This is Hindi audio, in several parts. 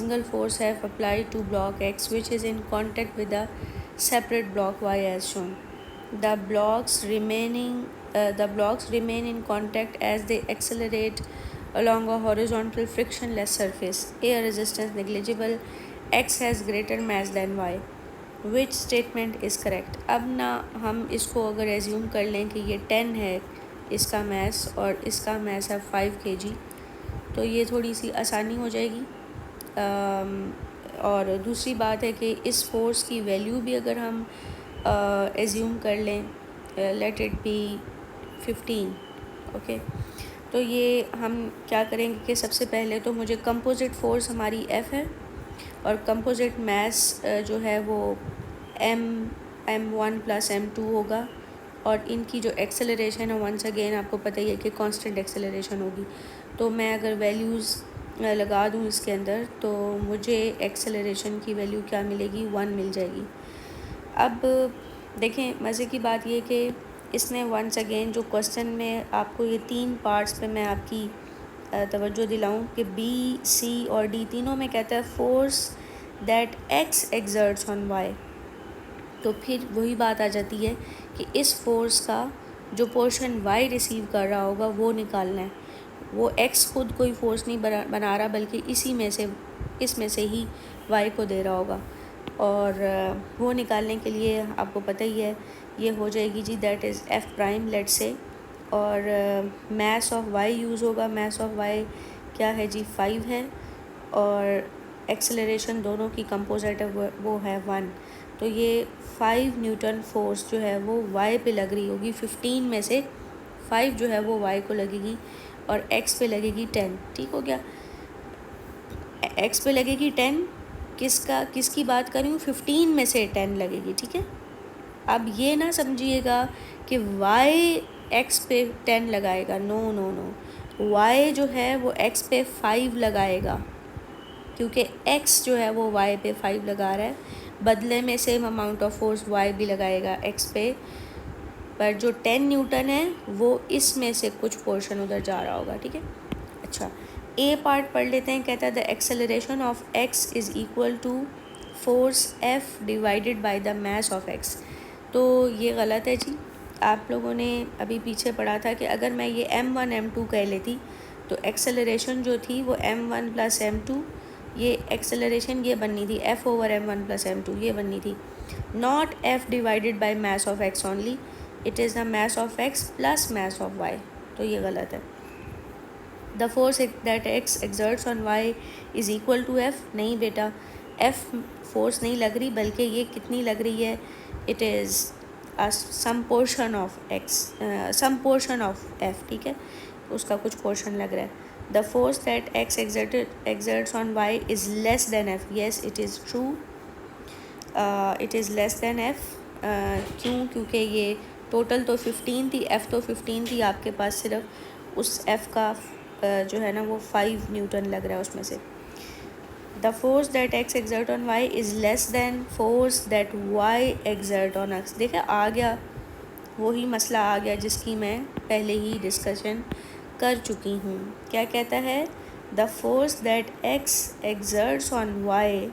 single force F applied to block X which is in contact with a separate block Y as shown. The blocks remain in contact as they accelerate along a horizontal frictionless surface. Air resistance negligible. X has greater mass than Y. Which statement is correct? अब ना हम इसको अगर एज्यूम कर लें कि ये 10 है इसका मैस और इसका मैस है 5 kg, तो ये थोड़ी सी आसानी हो जाएगी। और दूसरी बात है कि इस फोर्स की वैल्यू भी अगर हम एज्यूम कर लें, लेट इट बी 15, ओके। तो ये हम क्या करेंगे कि सबसे पहले तो मुझे कंपोजिट फोर्स हमारी F है और कंपोजिट मैस जो है वो m1 + m2 होगा और इनकी जो एक्सेलरेशन है वंस अगेन आपको पता ही है कि कांस्टेंट एक्सेलरेशन होगी। तो मैं अगर वैल्यूज़ लगा दूँ इसके अंदर तो मुझे एक्सेलरेशन की वैल्यू क्या मिलेगी, 1 मिल जाएगी। अब देखें मज़े की बात ये कि इसने वंस अगेन जो क्वेश्चन में आपको ये 3 पार्ट्स पे मैं आपकी तवज्जो दिलाऊं कि बी, सी और डी तीनों में कहता है force that X exerts on Y. तो फिर वही बात आ जाती है कि इस फोर्स का जो पोर्शन वाई रिसीव कर रहा होगा वो निकालना है। वो एक्स खुद कोई फोर्स नहीं बना रहा बल्कि इसमें से ही वाई को दे रहा होगा। और वो निकालने के लिए आपको पता ही है ये हो जाएगी जी, दैट इज़ एफ प्राइम लेट से। और मास ऑफ वाई यूज़ होगा। मास ऑफ वाई क्या है जी, 5 है और एक्सेलरेशन दोनों की कंपोजिट है वो है 1। तो ये 5 न्यूटन फोर्स जो है वो वाई पे लग रही होगी। 15 में से 5 जो है वो वाई को लगेगी और एक्स पे लगेगी 10। ठीक हो गया, एक्स पे लगेगी 10, किसकी बात कर रही हूँ, 15 में से 10 लगेगी। ठीक है, अब ये ना समझिएगा कि y x पे 10 लगाएगा, नो नो नो, y जो है वो x पे 5 लगाएगा क्योंकि x जो है वो y पे 5 लगा रहा है, बदले में same amount of force y भी लगाएगा x पे, पर जो 10 न्यूटन है वो इसमें से कुछ पोर्शन उधर जा रहा होगा। ठीक है, अच्छा ए पार्ट पढ़ लेते हैं। कहता है the acceleration of x is equal to force F divided by the mass of x। तो ये गलत है जी। आप लोगों ने अभी पीछे पढ़ा था कि अगर मैं ये m1 m2 कह लेती तो एक्सेलरेशन जो थी वो m1 + m2, ये एक्सेलरेशन ये बननी थी F/m1 + m2 ये बननी थी, not F divided by mass of x only, it is the mass of x plus mass of y। तो ये गलत है। The force that x exerts on y is equal to F। नहीं बेटा, F फोर्स नहीं लग रही बल्कि ये कितनी लग रही है, it is some portion of x, some portion of F। ठीक है, उसका कुछ पोर्शन लग रहा है। The force that x exerts on y is less than F। Yes it is true, it is less than F। क्यों? क्योंकि ये टोटल तो 15 थी, F तो 15 थी, आपके पास सिर्फ उस F का जो है ना वो 5 न्यूटन लग रहा है उसमें से। The force that x exert on y is less then force that y exert on x। देखा, आ गया वही मसला आ गया जिसकी मैं पहले ही डिस्कशन कर चुकी हूँ। क्या कहता है, the force that x exerts on y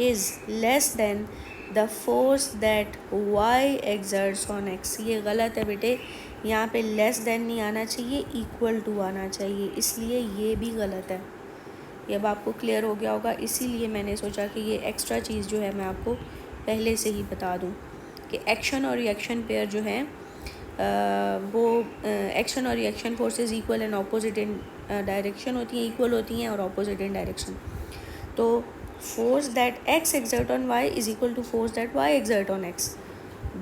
is less then the force that y exerts on x। ये गलत है बेटे, यहाँ पे लेस देन नहीं आना चाहिए, इक्वल टू आना चाहिए, इसलिए ये भी गलत है। ये अब आपको क्लियर हो गया होगा, इसीलिए मैंने सोचा कि ये एक्स्ट्रा चीज़ जो है मैं आपको पहले से ही बता दूं कि एक्शन और रिएक्शन पेयर जो है वो एक्शन और reaction forces equal and opposite in direction होती हैं, इक्वल होती हैं और ऑपोजिट इन डायरेक्शन। तो force that x exert on y is equal to force that y exert on x,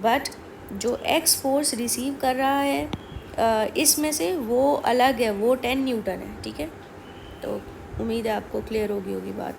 but जो x फोर्स रिसीव कर रहा है इसमें से वो अलग है, वो 10 न्यूटन है। ठीक है, तो उम्मीद है आपको क्लियर होगी बात।